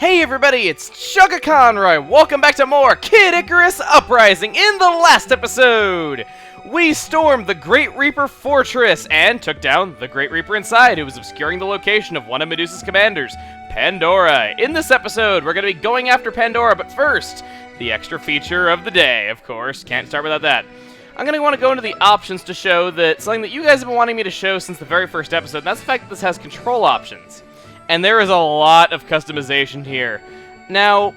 Hey everybody, it's Chugga Conroy. Welcome back to more Kid Icarus Uprising. In the last episode, we stormed the Great Reaper Fortress and took down the Great Reaper inside, who was obscuring the location of one of Medusa's commanders, Pandora. In this episode, we're going to be going after Pandora, but first, the extra feature of the day, of course. Can't start without that. I'm going to want to go into the options to show that something that you guys have been wanting me to show since the very first episode, and that's the fact that this has control options. And there is a lot of customization here. Now,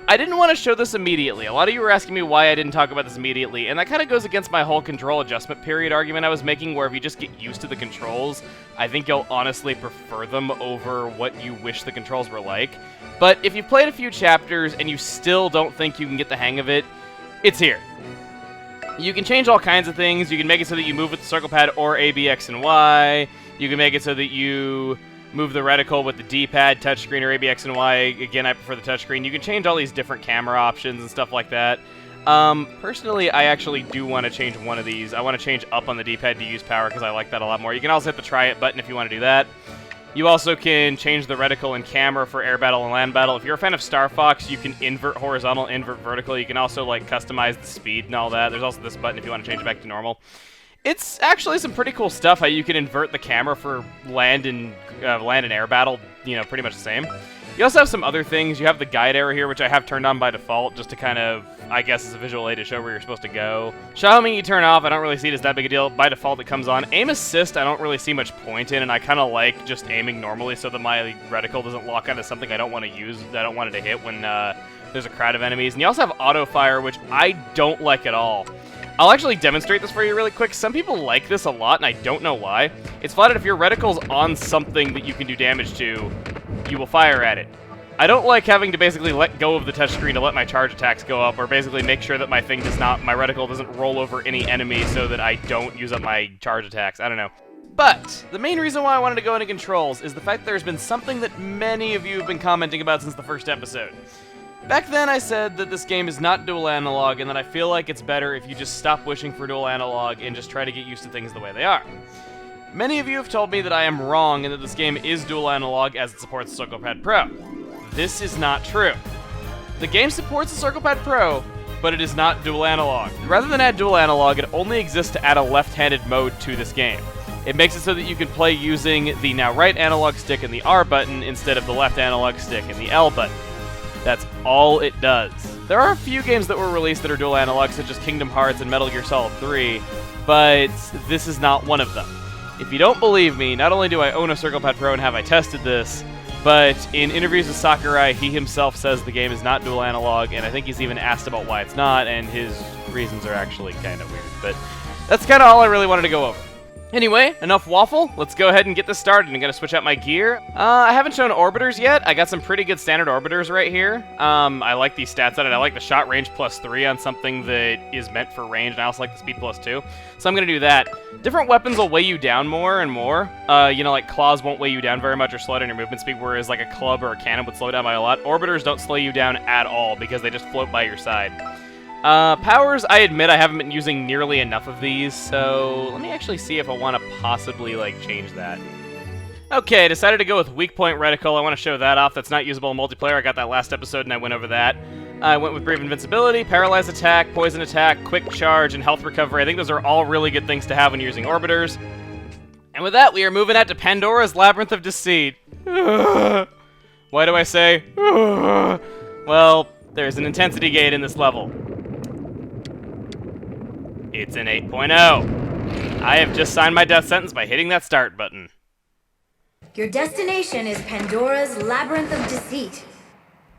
I didn't want to show this immediately. A lot of you were asking me why I didn't talk about this immediately, and that kind of goes against my whole control adjustment period argument I was making, where if you just get used to the controls, I think you'll honestly prefer them over what you wish the controls were like. But if you've played a few chapters and you still don't think you can get the hang of it, it's here. You can change all kinds of things. You can make it so that you move with the circle pad or A, B, X, and Y. You can make it so that you move the reticle with the D-pad, touchscreen, or A, B, X, and Y. Again, I prefer the touchscreen. You can change all these different camera options and stuff like that. Personally, I actually do want to change one of these. I want to change up on the D-pad to use power because I like that a lot more. You can also hit the try it button if you want to do that. You also can change the reticle and camera for air battle and land battle. If you're a fan of Star Fox, you can invert horizontal, invert vertical. You can also like customize the speed and all that. There's also this button if you want to change it back to normal. It's actually some pretty cool stuff how you can invert the camera for land and air battle, you know, pretty much the same. You also have some other things. You have the guide arrow here, which I have turned on by default, just to kind of, I guess, as a visual aid to show where you're supposed to go. Shot homing you turn off, I don't really see it as that big a deal. By default, it comes on. Aim assist, I don't really see much point in, and I kind of like just aiming normally so that my reticle doesn't lock onto something I don't want to use, that I don't want it to hit when there's a crowd of enemies. And you also have auto fire, which I don't like at all. I'll actually demonstrate this for you really quick. Some people like this a lot, and I don't know why. It's flat out if your reticle's on something that you can do damage to, you will fire at it. I don't like having to basically let go of the touchscreen to let my charge attacks go up, or basically make sure that my reticle doesn't roll over any enemy so that I don't use up my charge attacks. I don't know. But the main reason why I wanted to go into controls is the fact that there's been something that many of you have been commenting about since the first episode. Back then I said that this game is not dual analog and that I feel like it's better if you just stop wishing for dual analog and just try to get used to things the way they are. Many of you have told me that I am wrong and that this game is dual analog as it supports the CirclePad Pro. This is not true. The game supports the CirclePad Pro, but it is not dual analog. Rather than add dual analog, it only exists to add a left-handed mode to this game. It makes it so that you can play using the now right analog stick and the R button instead of the left analog stick and the L button. That's all it does. There are a few games that were released that are dual analog, such as Kingdom Hearts and Metal Gear Solid 3, but this is not one of them. If you don't believe me, not only do I own a CirclePad Pro and have I tested this, but in interviews with Sakurai, he himself says the game is not dual analog, and I think he's even asked about why it's not, and his reasons are actually kind of weird. But that's kind of all I really wanted to go over. Anyway, enough waffle. Let's go ahead and get this started. I'm going to switch out my gear. I haven't shown orbiters yet. I got some pretty good standard orbiters right here. I like these stats on it. I like the shot range +3 on something that is meant for range, and I also like the speed +2. So I'm going to do that. Different weapons will weigh you down more and more. You know, like claws won't weigh you down very much or slow down your movement speed, whereas like a club or a cannon would slow you down by a lot. Orbiters don't slow you down at all because they just float by your side. Powers, I admit I haven't been using nearly enough of these, so let me actually see if I want to possibly, like, change that. Okay, I decided to go with weak point reticle. I want to show that off. That's not usable in multiplayer. I got that last episode and I went over that. I went with Brave Invincibility, Paralyzed Attack, Poison Attack, Quick Charge, and Health Recovery. I think those are all really good things to have when you're using orbiters. And with that, we are moving out to Pandora's Labyrinth of Deceit. Why do I say? Well, there's an intensity gate in this level. It's an 8.0. I have just signed my death sentence by hitting that start button. Your destination is Pandora's Labyrinth of Deceit.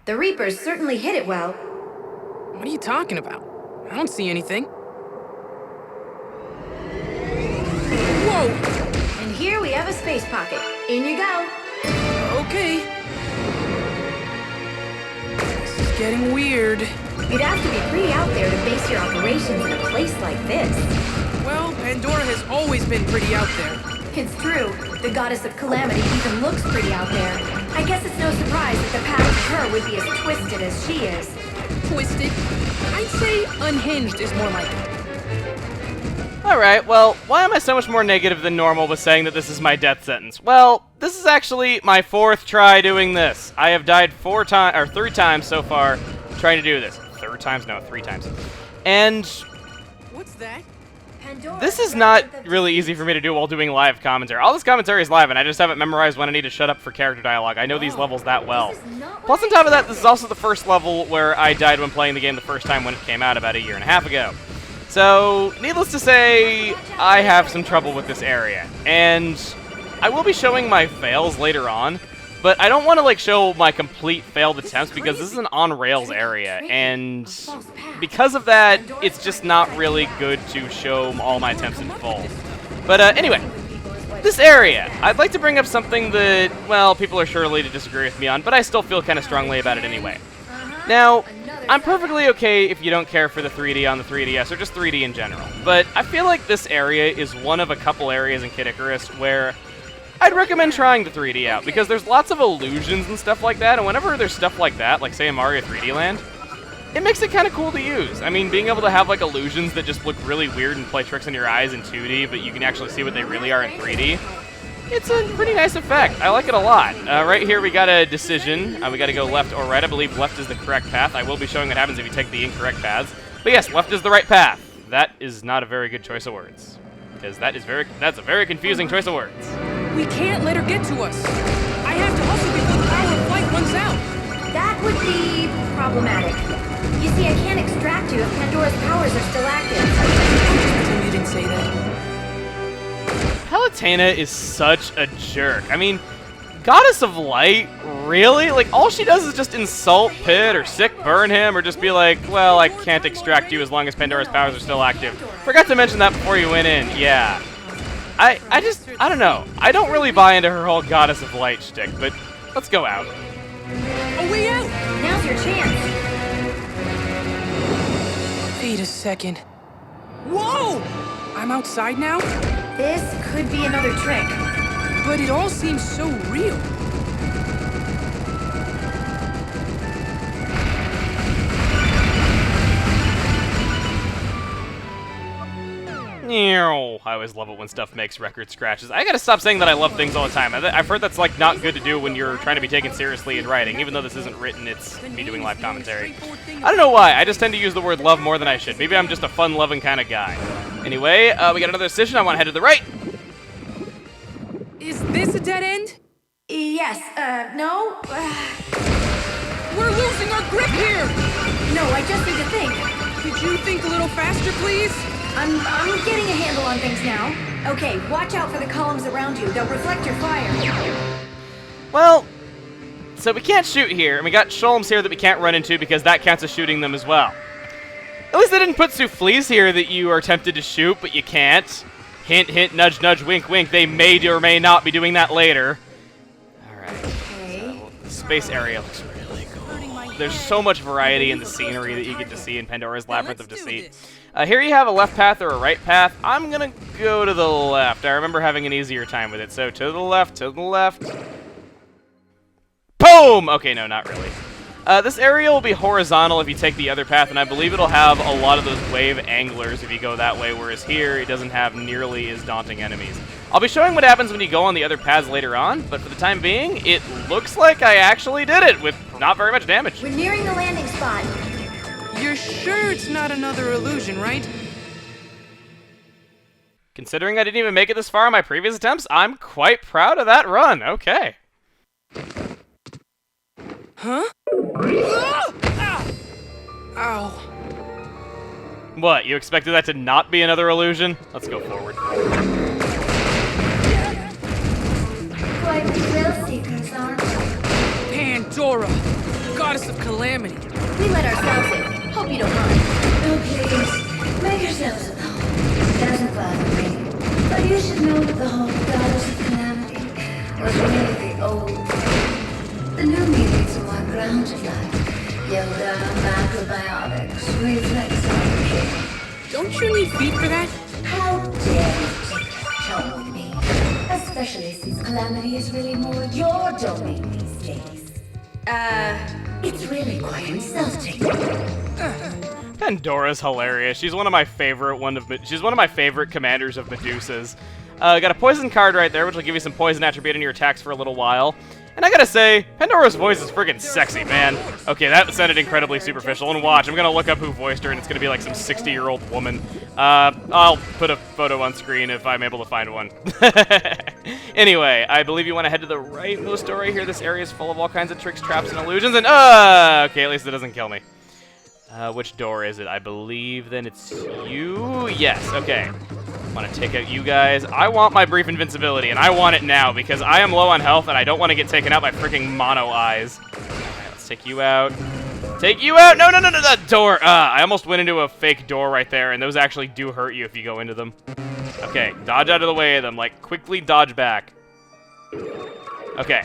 The Reapers certainly hit it well. What are you talking about? I don't see anything. Whoa! And here we have a space pocket. In you go. Okay. This is getting weird. You'd have to be pretty out there to base your operations in a place like this. Well, Pandora has always been pretty out there. It's true. The goddess of calamity even looks pretty out there. I guess it's no surprise that the path to her would be as twisted as she is. Twisted? I'd say unhinged is more like it. Alright, well, why am I so much more negative than normal with saying that this is my death sentence? Well, this is actually my 4th try doing this. I have died 3 times so far trying to do this. 3 times? No, 3 times. And What's that? Pandora, this is not really easy for me to do while doing live commentary. All this commentary is live, and I just haven't memorized when I need to shut up for character dialogue. I know these levels that well. Plus, on top of that, this is also the first level where I died when playing the game the first time when it came out about 1.5 years ago. So, needless to say, I have some trouble with this area. And I will be showing my fails later on, but I don't want to, like, show my complete failed attempts because this is an on-rails area, and because of that, it's just not really good to show all my attempts in full. But anyway, this area, I'd like to bring up something that, well, people are surely to disagree with me on, but I still feel kind of strongly about it anyway. Now, I'm perfectly okay if you don't care for the 3D on the 3DS, or just 3D in general, but I feel like this area is one of a couple areas in Kid Icarus where I'd recommend trying the 3D out, because there's lots of illusions and stuff like that, and whenever there's stuff like that, like say in Mario 3D Land, it makes it kind of cool to use. I mean, being able to have like illusions that just look really weird and play tricks on your eyes in 2D, but you can actually see what they really are in 3D, it's a pretty nice effect. I like it a lot. Right here we got a decision. We got to go left or right. I believe left is the correct path. I will be showing what happens if you take the incorrect paths. But yes, left is the right path. That is not a very good choice of words, because that's a very confusing choice of words. We can't let her get to us. I have to hustle before the power of flight runs out. That would be problematic. You see, I can't extract you if Pandora's powers are still active. Pretend you didn't say that. Palutena is such a jerk. I mean, Goddess of Light? Really? Like, all she does is just insult Pit or sick burn him or just be like, well, I can't extract you as long as Pandora's powers are still active. Forgot to mention that before you went in. Yeah. I don't know. I don't really buy into her whole Goddess of Light shtick, but let's go out. A way out! Now's your chance. Wait a second. Whoa! I'm outside now? This could be another trick. But it all seems so real. I always love it when stuff makes record scratches. I gotta stop saying that I love things all the time. I've heard that's like not good to do when you're trying to be taken seriously in writing. Even though this isn't written, it's me doing live commentary. I don't know why, I just tend to use the word love more than I should. Maybe I'm just a fun-loving kind of guy. Anyway, we got another decision. I want to head to the right. Is this a dead end? Yes, no? We're losing our grip here! No, I just need to think. Could you think a little faster, please? I'm getting a handle on things now. Okay, watch out for the columns around you. They'll reflect your fire. Well, so we can't shoot here, and we got Sholmes here that we can't run into because that counts as shooting them as well. At least they didn't put souffles here that you are tempted to shoot, but you can't. Hint, hint, nudge, nudge, wink, wink. They may or may not be doing that later. Alright. Okay. So, the space area looks really cool. There's so much variety in the scenery that you get to see in Pandora's Labyrinth of Deceit. Here you have a left path or a right path. I'm gonna go to the left. I remember having an easier time with it. So, to the left, to the left. Boom! Okay, no, not really. This area will be horizontal if you take the other path, and I believe it'll have a lot of those wave anglers if you go that way, whereas here it doesn't have nearly as daunting enemies. I'll be showing what happens when you go on the other paths later on, but for the time being, it looks like I actually did it with not very much damage. We're nearing the landing spot. You're sure it's not another illusion, right? Considering I didn't even make it this far on my previous attempts, I'm quite proud of that run. Okay. Huh? Ow. What, you expected that to not be another illusion? Let's go forward. Quite the thrill seekers, aren't we? Pandora, goddess of calamity. We let ourselves in. Hope you don't mind. Oh, please, make yourselves at home. It doesn't bother me. But you should know that the whole goddess of calamity was really the old. The new meanings are more grounded like yoga, macrobiotics, reflexology. Don't you need feet for that? How dare you take that tone with me? Especially since calamity is really more your domain these days. It's really quite insulting. Pandora's hilarious. She's one of my favorite she's one of my favorite commanders of Medusas. Got a poison card right there, which will give you some poison attribute in your attacks for a little while. And I gotta say, Pandora's voice is friggin' sexy, man. Okay, that sounded incredibly superficial. And watch, I'm gonna look up who voiced her, and it's gonna be like some 60-year-old woman. I'll put a photo on screen if I'm able to find one. Anyway, I believe you want to head to the rightmost door right here. This area is full of all kinds of tricks, traps, and illusions. And okay, at least it doesn't kill me. Which door is it? I believe then it's you. Yes. Okay. Want to take out you guys. I want my brief invincibility, and I want it now because I am low on health, and I don't want to get taken out by freaking mono eyes. All right, let's take you out. Take you out! No, no, no, no, that door! I almost went into a fake door right there, and those actually do hurt you if you go into them. Okay, dodge out of the way of them. Like, quickly dodge back. Okay.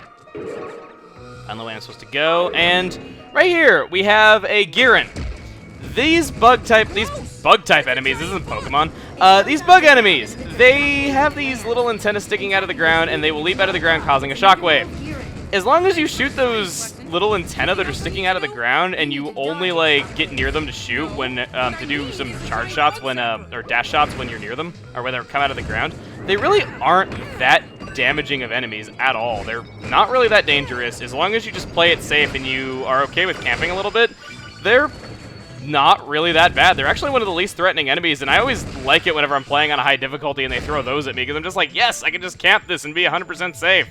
On the way I'm supposed to go, and right here, we have a Giran. These bug type enemies, this isn't Pokemon, these bug enemies, they have these little antennas sticking out of the ground, and they will leap out of the ground causing a shockwave. As long as you shoot those little antennae that are sticking out of the ground, and you only, like, get near them to shoot when, to do some charge shots when, or dash shots when you're near them, or when they come out of the ground, they really aren't that damaging of enemies at all. They're not really that dangerous. As long as you just play it safe and you are okay with camping a little bit, they're not really that bad. They're actually one of the least threatening enemies, and I always like it whenever I'm playing on a high difficulty and they throw those at me, because I'm just like, yes, I can just camp this and be 100% safe.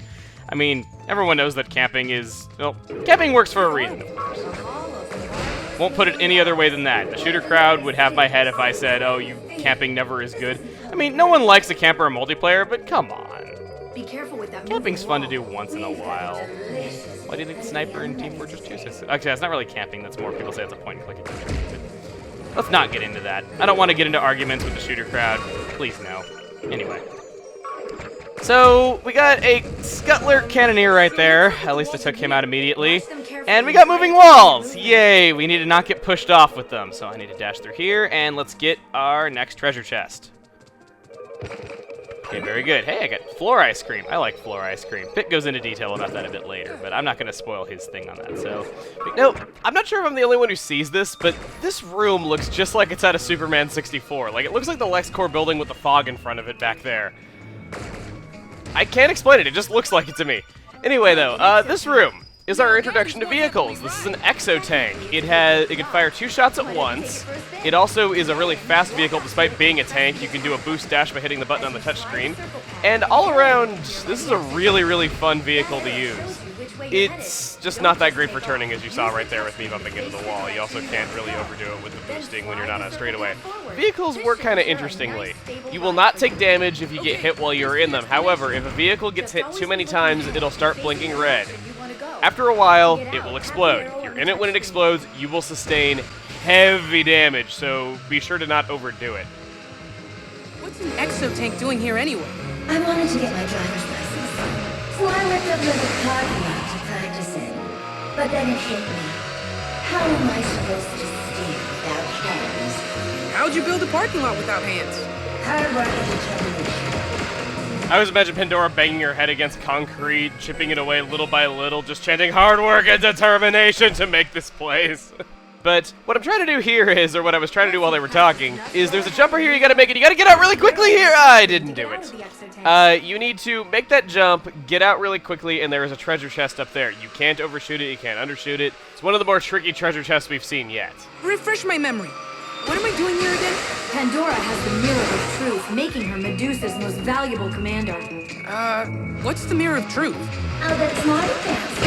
I mean, everyone knows that camping is, well, camping works for a reason, of course. Won't put it any other way than that. The shooter crowd would have my head if I said, oh, camping never is good. I mean, no one likes a camper in multiplayer, but come on. Be careful with that. Camping's fun to do once in a while. Why do you think Sniper in Team Fortress 2 says so? Actually, that's not really camping. That's more people say it's a point-and-click adventure. But let's not get into that. I don't want to get into arguments with the shooter crowd. Please, no. Anyway. So, we got a Scuttler Cannoneer right there. At least I took him out immediately. And we got moving walls! Yay! We need to not get pushed off with them. So I need to dash through here, and let's get our next treasure chest. Okay, very good. Hey, I got floor ice cream. I like floor ice cream. Pit goes into detail about that a bit later, but I'm not going to spoil his thing on that, so... No, I'm not sure if I'm the only one who sees this, but this room looks just like it's out of Superman 64. Like, it looks like the LexCorp building with the fog in front of it back there. I can't explain it. It just looks like it to me. Anyway, though, this room is our introduction to vehicles. This is an exo tank. It can fire 2 shots at once. It also is a really fast vehicle despite being a tank. You can do a boost dash by hitting the button on the touchscreen. And all around, this is a really, really fun vehicle to use. It's just not that great for turning, as you saw right there with me bumping into the wall. You also can't really overdo it with the boosting when you're not on a straightaway. Vehicles work kind of interestingly. You will not take damage if you get hit while you're in them. However, if a vehicle gets hit too many times, it'll start blinking red. After a while, it will explode. If you're in it when it explodes, you will sustain heavy damage, so be sure to not overdo it. What's an exo-tank doing here anyway? I wanted to get my driver's license, so I looked up the parking lot to practice in. But then it hit me. How am I supposed to steer without hands? How'd you build a parking lot without hands? Hard work and determination. I always imagine Pandora banging her head against concrete, chipping it away little by little, just chanting hard work and determination to make this place. But what I'm trying to do here is, or what I was trying to do while they were talking, is there's a jumper here you gotta make it. You gotta get out really quickly here! I didn't do it. You need to make that jump, get out really quickly, and there is a treasure chest up there. You can't overshoot it, you can't undershoot it. It's one of the more tricky treasure chests we've seen yet. Refresh my memory. What am I doing here again? Pandora has the Mirror of Truth, making her Medusa's most valuable commander. What's the Mirror of Truth? Oh, that's not fancy.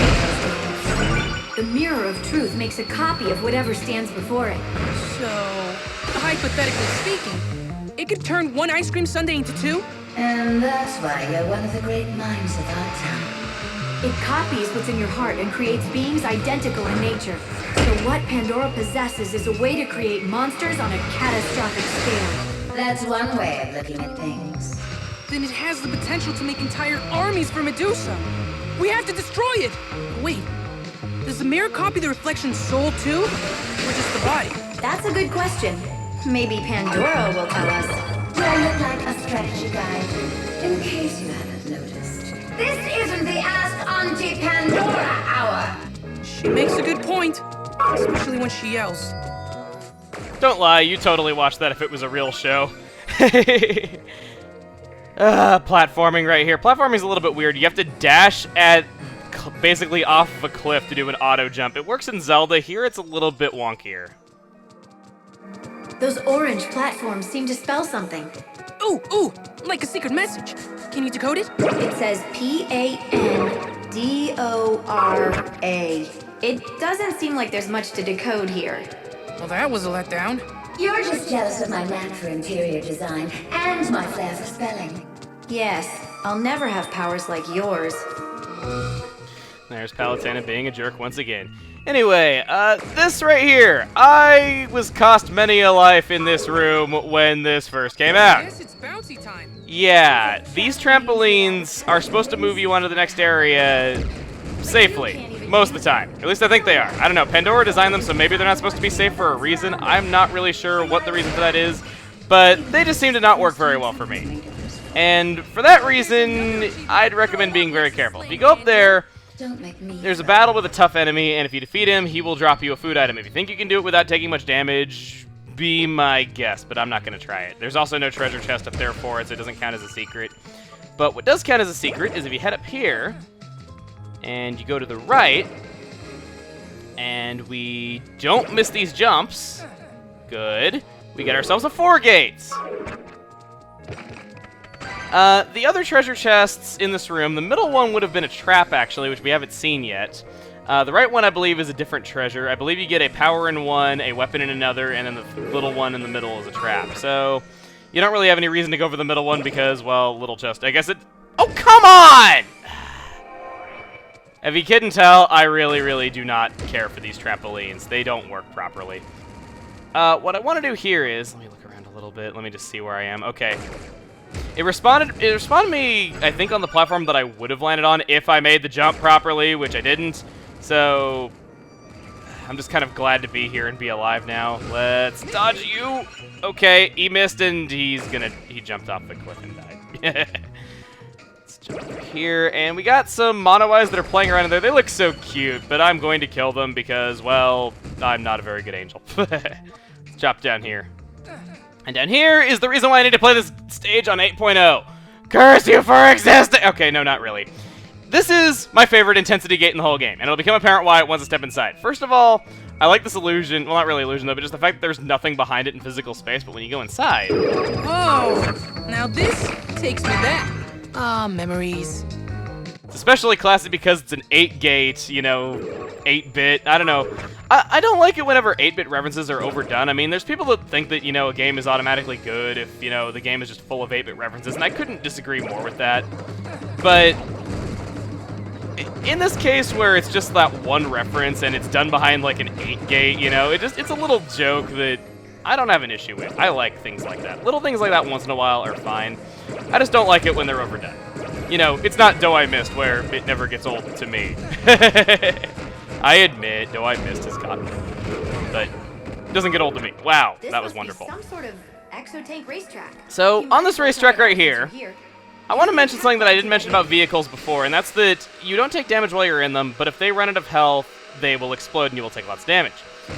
The Mirror of Truth makes a copy of whatever stands before it. So, hypothetically speaking, it could turn one ice cream sundae into 2? And that's why you're one of the great minds of our time. It copies what's in your heart and creates beings identical in nature. So what Pandora possesses is a way to create monsters on a catastrophic scale. That's one way of looking at things. Then it has the potential to make entire armies for Medusa. We have to destroy it! Wait, does the mirror copy the reflection's soul too? Or just the body? That's a good question. Maybe Pandora will tell us. Do I look like a strategy guide? In case you haven't noticed. This isn't the Ask Auntie Pandora hour! She makes a good point, especially when she yells. Don't lie, you totally watched that if it was a real show. Platforming right here. Platforming's a little bit weird. You have to dash at basically off of a cliff to do an auto jump. It works in Zelda. Here it's a little bit wonkier. Those orange platforms seem to spell something. Ooh, like a secret message. Can you decode it? It says Pandora. It doesn't seem like there's much to decode here. Well, that was a letdown. You're just jealous of my knack for interior design and my flair for spelling. Yes, I'll never have powers like yours. There's Palutena being a jerk once again. Anyway, this right here. I was cost many a life in this room when this first came out. I guess it's bouncy time. Yeah, these trampolines are supposed to move you onto the next area safely, most of the time. At least I think they are. I don't know, Pandora designed them, so maybe they're not supposed to be safe for a reason. I'm not really sure what the reason for that is, but they just seem to not work very well for me. And for that reason, I'd recommend being very careful. If you go up there, there's a battle with a tough enemy, and if you defeat him, he will drop you a food item. If you think you can do it without taking much damage, be my guest, but I'm not going to try it. There's also no treasure chest up there for it, so it doesn't count as a secret. But what does count as a secret is if you head up here, and you go to the right, and we don't miss these jumps. Good. We get ourselves a 4 gates. The other treasure chests in this room, the middle one would have been a trap, actually, which we haven't seen yet. The right one, I believe, is a different treasure. I believe you get a power in one, a weapon in another, and then the little one in the middle is a trap. So, you don't really have any reason to go for the middle one because, well, little chest. I guess it... Oh, come on! If you couldn't tell, I really, really do not care for these trampolines. They don't work properly. What I want to do here is... Let me look around a little bit. Let me just see where I am. Okay. It responded me, I think, on the platform that I would have landed on if I made the jump properly, which I didn't. So, I'm just kind of glad to be here and be alive now. Let's dodge you. Okay, he missed and he jumped off the cliff and died. Let's jump over here, and we got some mono eyes that are playing around in there. They look so cute, but I'm going to kill them because, well, I'm not a very good angel. Let's drop down here. And down here is the reason why I need to play this stage on 8.0. Curse you for existing! Okay, no, not really. This is my favorite intensity gate in the whole game, and it'll become apparent why once I step inside. First of all, I like this illusion. Well, not really illusion, though, but just the fact that there's nothing behind it in physical space, but when you go inside... Whoa! Now this takes me back. Ah, memories. It's especially classy because it's an 8-gate, you know, 8-bit. I don't know. I don't like it whenever 8-bit references are overdone. I mean, there's people that think that, you know, a game is automatically good if, you know, the game is just full of 8-bit references, and I couldn't disagree more with that. But in this case where it's just that one reference and it's done behind, like, an 8-gate, you know, it's a little joke that I don't have an issue with. I like things like that. Little things like that once in a while are fine. I just don't like it when they're overdone. You know, it's not Doe I Missed, where it never gets old to me. I admit, Doe I Missed has gotten old, but it doesn't get old to me. Wow, that was wonderful. Some sort of exotank racetrack. So, on this racetrack right here, I want to mention something that I didn't mention about vehicles before, and that's that you don't take damage while you're in them, but if they run out of health, they will explode and you will take lots of damage.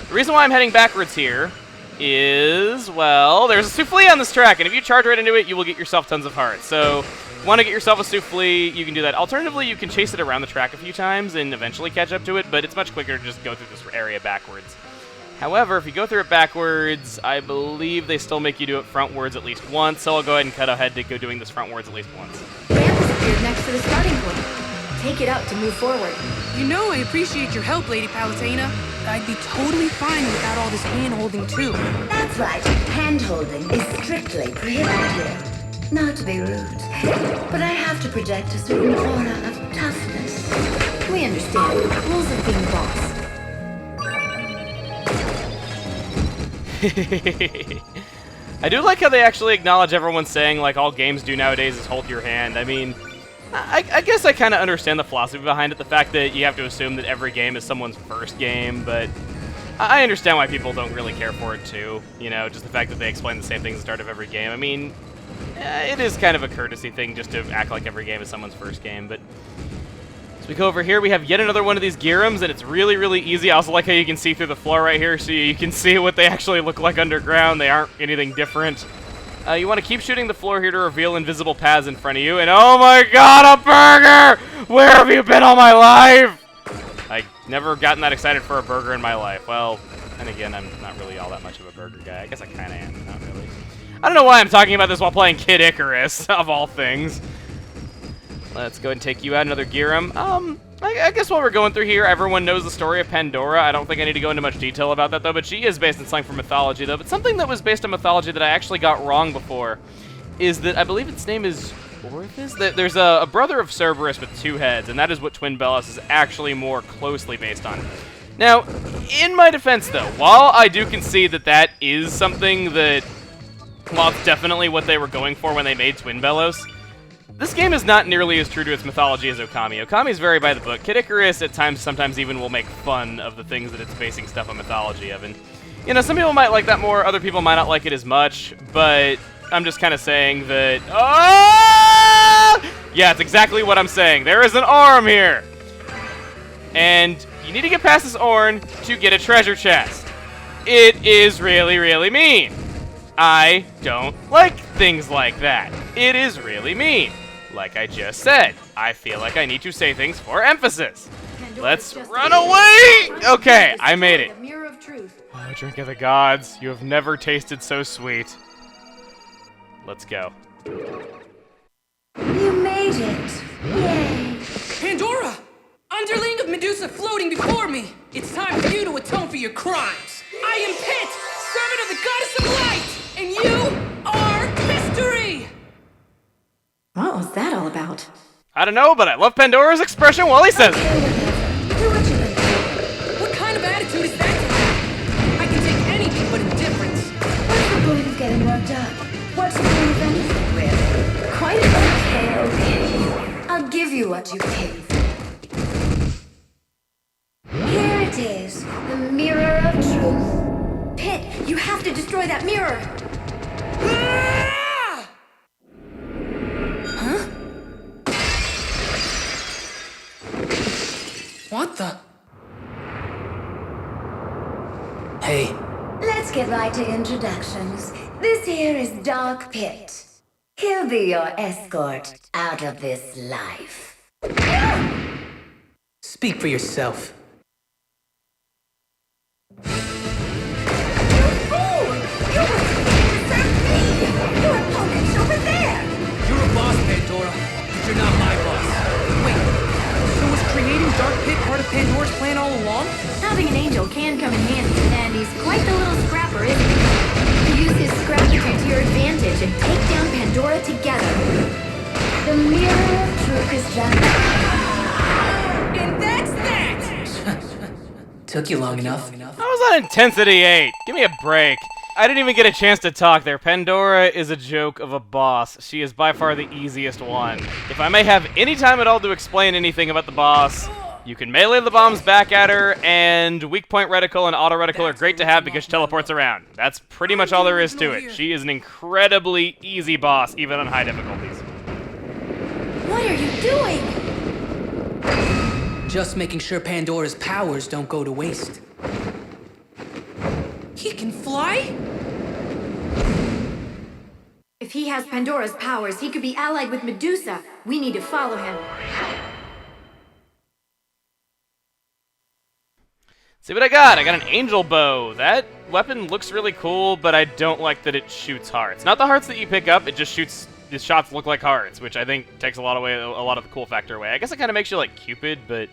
The reason why I'm heading backwards here is, well, there's a souffle on this track, and if you charge right into it, you will get yourself tons of hearts. So, want to get yourself a souffle, you can do that. Alternatively, you can chase it around the track a few times and eventually catch up to it, but it's much quicker to just go through this area backwards. However, if you go through it backwards, I believe they still make you do it frontwards at least once, so I'll go ahead and cut ahead to go doing this frontwards at least once. Ramp has appeared next to the starting point. Take it up to move forward. You know I appreciate your help, Lady Palutena. I'd be totally fine without all this hand-holding, too. That's right. Hand-holding is strictly prohibited here. Not to be rude, but I have to project a certain aura of toughness. We understand. Rules of being boss. I do like how they actually acknowledge everyone saying, like, all games do nowadays is hold your hand. I mean, I guess I kind of understand the philosophy behind it, the fact that you have to assume that every game is someone's first game, but I understand why people don't really care for it, too. You know, just the fact that they explain the same thing at the start of every game. I mean, it is kind of a courtesy thing just to act like every game is someone's first game, but as We go over here, we have yet another one of these Girums, and it's really, really easy. I also like how you can see through the floor right here, so you can see what they actually look like underground. They aren't anything different. You want to keep shooting the floor here to reveal invisible paths in front of you, and oh my god, a burger! Where have you been all my life? I've never gotten that excited for a burger in my life. Well, and again, I'm not really all that much of a burger guy. I guess I kind of am, but not really. I don't know why I'm talking about this while playing Kid Icarus, of all things. Let's go ahead and take you out, another Girum. I guess while we're going through here, everyone knows the story of Pandora. I don't think I need to go into much detail about that, though, but she is based in something from mythology, though. But something that was based on mythology that I actually got wrong before is that I believe its name is Orpheus? There's a brother of Cerberus with 2 heads, and that is what Twin Belus is actually more closely based on. Now, in my defense, though, while I do concede that that is something that, while it's definitely what they were going for when they made Twin Belus, this game is not nearly as true to its mythology as Okami. Okami is very by the book. Kid Icarus, at times, sometimes even will make fun of the things that it's basing stuff on mythology of. And, you know, some people might like that more, other people might not like it as much, but I'm just kind of saying that... Oh! Yeah, it's exactly what I'm saying. There is an arm here! And you need to get past this Orn to get a treasure chest. It is really, really mean. I don't like things like that. It is really mean. Like I just said, I feel like I need to say things for emphasis. Let's run away! Okay, I made it. Mirror of truth. Oh, drink of the gods. You have never tasted so sweet. Let's go. You made it. Yay. Pandora! Underling of Medusa floating before me! It's time for you to atone for your crimes! I am Pit, servant of the Goddess of Light! And you are mystery! What was that all about? I don't know, but I love Pandora's expression while he says it. Do what you can do. What kind of attitude is that to have? I can take anything but indifference. What's the point of getting worked up? What's the point of anything, really? Quite okay. I'll give you what you paid for. Here it is, the mirror of truth. Pit, you have to destroy that mirror! Ah! Huh? What the? Hey. Let's get right to introductions. This here is Dark Pit. He'll be your escort out of this life. Speak for yourself. You fool! You were supposed to serve me! Your opponent's over there! You're a boss, Pandora, but you're not my boss. Wait, so was creating Dark Pit part of Pandora's plan all along? Having an angel can come in handy, and he's quite the little scrapper, isn't he? Use his scrappitude to your advantage and take down Pandora together. The mirror of truth is done. And that's that! Took you long enough. I was on Intensity 8. Give me a break. I didn't even get a chance to talk there. Pandora is a joke of a boss. She is by far the easiest one. If I may have any time at all to explain anything about the boss, you can melee the bombs back at her, and weak point reticle and auto reticle are great to have because she teleports around. That's pretty much all there is to it. She is an incredibly easy boss, even on high difficulties. What are you doing? Just making sure Pandora's powers don't go to waste. He can fly? If he has Pandora's powers, he could be allied with Medusa. We need to follow him. See what I got. I got an angel bow. That weapon looks really cool, but I don't like that it shoots hearts. Not the hearts that you pick up, it just shoots, the shots look like hearts, which I think takes a lot of the cool factor away. I guess it kind of makes you like Cupid, but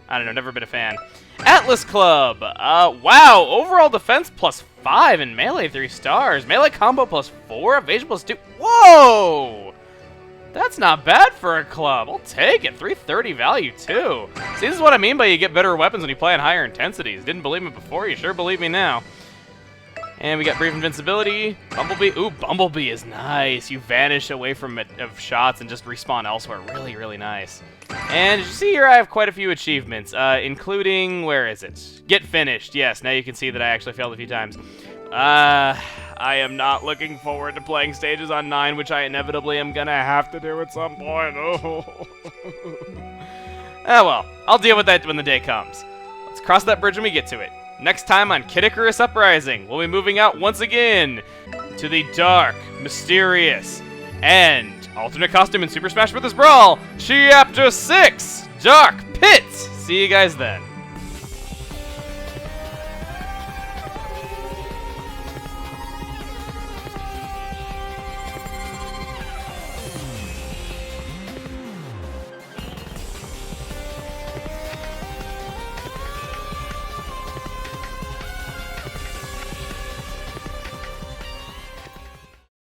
I don't know, never been a fan. Atlas Club. Wow, overall defense +5 and melee 3 stars. Melee combo +4, evasion +2. Whoa! That's not bad for a club. I'll take it. 330 value, too. See, this is what I mean by you get better weapons when you play on higher intensities. Didn't believe me before, you sure believe me now. And we got brief invincibility. Bumblebee. Ooh, Bumblebee is nice. You vanish away from shots and just respawn elsewhere. Really, really nice. And as you see here, I have quite a few achievements, including, where is it? Get finished. Yes, now you can see that I actually failed a few times. I am not looking forward to playing stages on 9, which I inevitably am gonna have to do at some point. Oh. Ah well, I'll deal with that when the day comes. Let's cross that bridge when we get to it. Next time on Kid Icarus Uprising, we'll be moving out once again to the dark, mysterious, and alternate costume in Super Smash Bros. Brawl, Chapter 6, Dark Pit! See you guys then.